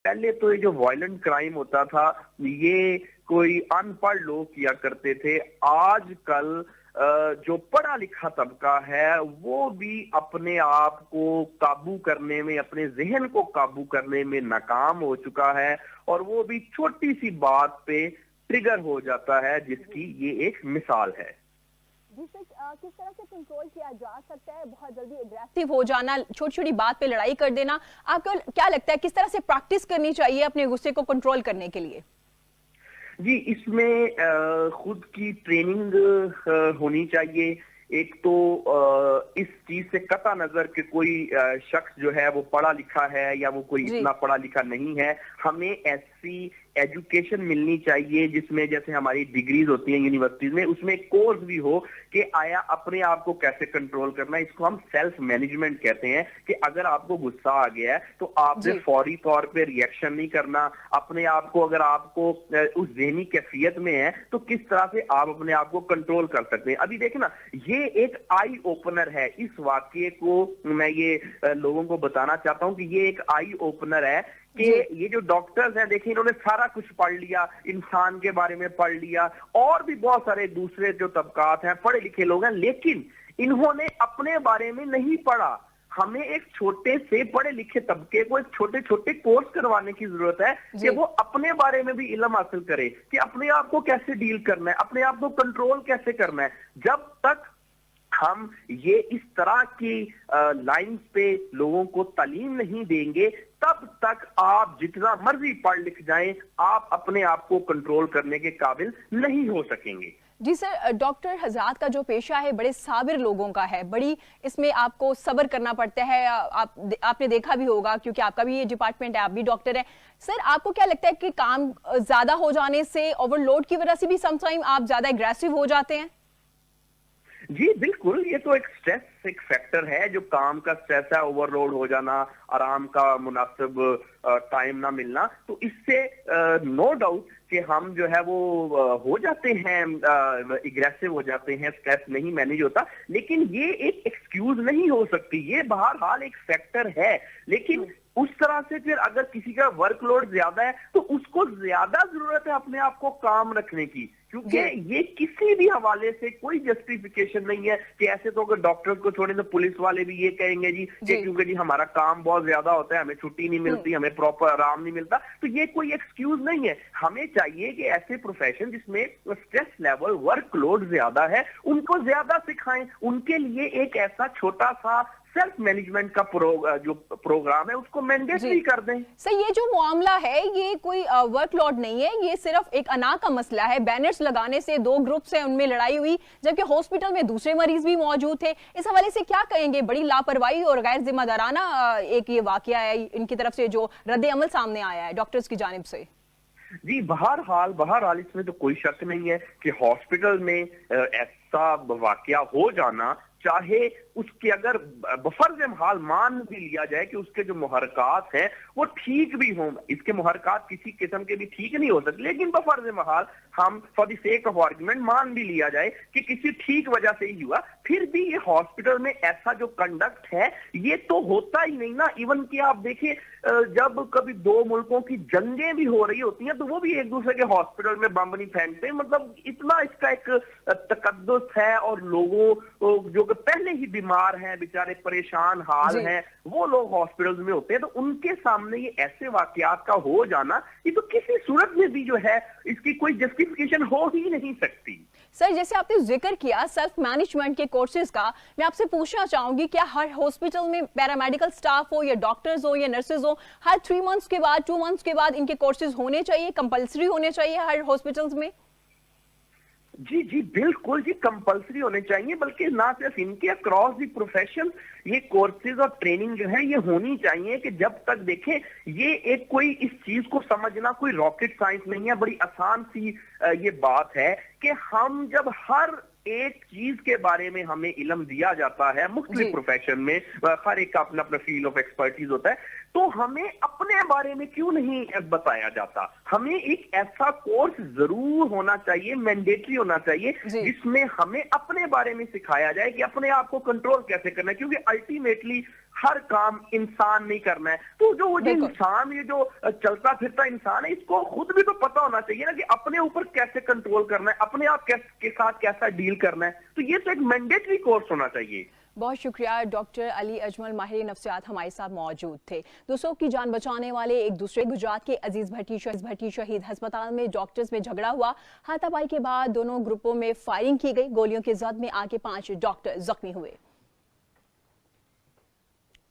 पहले तो ये जो वायलेंट क्राइम होता था ये कोई अनपढ़ लोग किया करते थे। आजकल जो पढ़ा लिखा तबका है वो भी अपने आप को काबू करने में, अपने जहन को काबू करने में नाकाम हो चुका है और वो भी छोटी सी बात पे ट्रिगर हो जाता है, जिसकी ये एक मिसाल है। जिसे किस तरह से कंट्रोल किया जा सकता है? बहुत जल्दी एग्रेसिव हो जाना, छोटी छोटी बात पे लड़ाई कर देना, आपको क्या लगता है किस तरह से प्रैक्टिस करनी चाहिए अपने गुस्से को कंट्रोल करने के लिए? जी, इसमें खुद की ट्रेनिंग होनी चाहिए। एक तो इस चीज से कता नजर कि कोई शख्स जो है वो पढ़ा लिखा है या वो कोई इतना पढ़ा लिखा नहीं है, हमें ऐसी एजुकेशन मिलनी चाहिए जिसमें जैसे हमारी डिग्रीज होती हैं यूनिवर्सिटीज में, उसमें कोर्स भी हो कि आया अपने आप को कैसे कंट्रोल करना है। इसको हम सेल्फ मैनेजमेंट कहते हैं कि अगर आपको गुस्सा आ गया है तो आपने फौरी तौर पे रिएक्शन नहीं करना। अपने आप को, अगर आपको उस ज़हनी कैफियत में है तो किस तरह से आप अपने आप को कंट्रोल कर सकते हैं। अभी देखें ना, ये एक आई ओपनर है। इस वाकये को मैं ये लोगों को बताना चाहता हूं कि ये एक आई ओपनर है कि ये जो डॉक्टर्स हैं, देखिए इन्होंने सारा कुछ पढ़ लिया, इंसान के बारे में पढ़ लिया और भी बहुत सारे दूसरे जो तबकात हैं, पढ़े लिखे लोग हैं, लेकिन इन्होंने अपने बारे में नहीं पढ़ा। हमें एक छोटे से पढ़े लिखे तबके को एक छोटे छोटे कोर्स करवाने की जरूरत है कि वो अपने बारे में भी इल्म हासिल करे कि अपने आप को कैसे डील करना है, अपने आप को कंट्रोल कैसे करना है। जब तक हम ये इस तरह की लाइंस पे लोगों को तालीम नहीं देंगे, तब तक आप जितना मर्जी पढ़ लिख जाएं, आप अपने आप को कंट्रोल करने के काबिल नहीं हो सकेंगे। जी सर, डॉक्टर हजरात का जो पेशा है बड़े साबिर लोगों का है, बड़ी इसमें आपको सब्र करना पड़ता है। आपने देखा भी होगा क्योंकि आपका भी ये डिपार्टमेंट है, आप भी डॉक्टर हैं। सर, आपको क्या लगता है कि काम ज्यादा हो जाने से, ओवरलोड की वजह से भी समटाइम आप ज्यादा एग्रेसिव हो जाते हैं? जी बिल्कुल, ये तो एक स्ट्रेस एक फैक्टर है। जो काम का स्ट्रेस है, ओवरलोड हो जाना, आराम का मुनासिब टाइम ना मिलना, तो इससे नो डाउट कि हम जो है वो हो जाते हैं, एग्रेसिव हो जाते हैं, स्ट्रेस नहीं मैनेज होता। लेकिन ये एक एक्सक्यूज नहीं हो सकती, ये बहरहाल एक फैक्टर है। लेकिन उस तरह से फिर अगर किसी का वर्कलोड ज्यादा है तो उसको ज्यादा जरूरत है अपने आप को काम रखने की, क्योंकि ये किसी भी हवाले से कोई जस्टिफिकेशन नहीं है कि ऐसे तो अगर डॉक्टर्स को छोड़े तो पुलिस वाले भी ये कहेंगे जी कि क्योंकि जी हमारा काम बहुत ज्यादा होता है, हमें छुट्टी नहीं मिलती, हमें प्रॉपर आराम नहीं मिलता। तो ये कोई एक्सक्यूज नहीं है। हमें चाहिए कि ऐसे प्रोफेशन जिसमें स्ट्रेस लेवल, वर्कलोड ज्यादा है, उनको ज्यादा सिखाएं। उनके लिए एक ऐसा छोटा सा सेल्फ मैनेजमेंट का जो प्रोग्राम है उसको मैंडेटरी कर दें। सर, ये जो मामला है ये कोई वर्कलोड नहीं है, ये सिर्फ एक अना का मसला है। बैनर्स लगाने से दो ग्रुप्स हैं, उनमें लड़ाई हुई, जबकि हॉस्पिटल में दूसरे मरीज भी मौजूद थे। इस हवाले से क्या कहेंगे? बड़ी लापरवाही और गैर जिम्मेदाराना एक ये वाकया है इनकी तरफ से जो रद्द अमल सामने आया है डॉक्टर्स की जानिब से। जी बहरहाल इसमें तो कोई शक नहीं है कि हॉस्पिटल में ऐसा वाकया हो जाना, चाहे उसके अगर बफर्ज हाल मान भी लिया जाए कि उसके जो मुहरकात हैं वो ठीक भी हों, इसके मुहरकात किसी किस्म के भी ठीक नहीं हो सकते, लेकिन बफर्ज हाल हम for the sake of argument मान भी लिया जाए कि किसी ठीक वजह से ही हुआ, फिर भी ये हॉस्पिटल में ऐसा जो कंडक्ट है ये तो होता ही नहीं ना। इवन कि आप देखिए, जब कभी दो मुल्कों की जंगें भी हो रही होती हैं तो वो भी एक दूसरे के हॉस्पिटल में बम नहीं फेंकते। मतलब इतना इसका एक तकद्दुस है, और लोगों जो पहले ही बीमार हैं, बेचारे परेशान हाल हैं, वो लोग हॉस्पिटल्स में होते हैं, तो उनके सामने ये ऐसे वाकयात का हो जाना, ये तो किसी सूरत में भी जो है इसकी कोई जस्टिफिकेशन हो ही नहीं सकती। सर, जैसे आपने जिक्र किया सेल्फ मैनेजमेंट के कोर्सेज का, मैं आपसे पूछना चाहूंगी क्या हर हॉस्पिटल में पैरामेडिकल स्टाफ हो या डॉक्टर्स हो या नर्सेज हो, हर 3 मंथ्स के बाद 2 मंथ्स के बाद इनके कोर्सेज होने चाहिए, कंपलसरी होने चाहिए हर हॉस्पिटल्स में? जी बिल्कुल जी, कंपलसरी होने चाहिए। बल्कि ना सिर्फ इनके, अक्रॉस दी प्रोफेशन ये कोर्सेज और ट्रेनिंग जो है ये होनी चाहिए कि जब तक देखें ये एक कोई इस चीज को समझना कोई रॉकेट साइंस नहीं है, बड़ी आसान सी ये बात है कि हम जब हर एक चीज के बारे में हमें इल्म दिया जाता है मुख्तलिफ प्रोफेशन में, हर एक का अपना अपना फील्ड ऑफ एक्सपर्टीज होता है, तो हमें अपने बारे में क्यों नहीं बताया जाता? हमें एक ऐसा कोर्स जरूर होना चाहिए, मैंडेटरी होना चाहिए, जिसमें हमें अपने बारे में सिखाया जाए कि अपने आप को कंट्रोल कैसे करना है, क्योंकि अल्टीमेटली हर काम इंसान नहीं करना है। तो जो वो इंसान, ये जो चलता फिरता इंसान है, इसको खुद भी तो पता होना चाहिए ना कि अपने ऊपर कैसे कंट्रोल करना है, अपने आप के साथ कैसा डील करना है। तो ये तो एक मैंडेटरी कोर्स होना चाहिए। बहुत शुक्रिया डॉक्टर अली अजमल, माहिर नफ्सियात हमारे साथ मौजूद थे। दूसरों की जान बचाने वाले एक दूसरे गुजरात के अजीज भट्टी शहीद अस्पताल में डॉक्टर्स में झगड़ा हुआ। हाथापाई के बाद दोनों ग्रुपों में फायरिंग की गई। गोलियों के जद में आगे 5 डॉक्टर जख्मी हुए।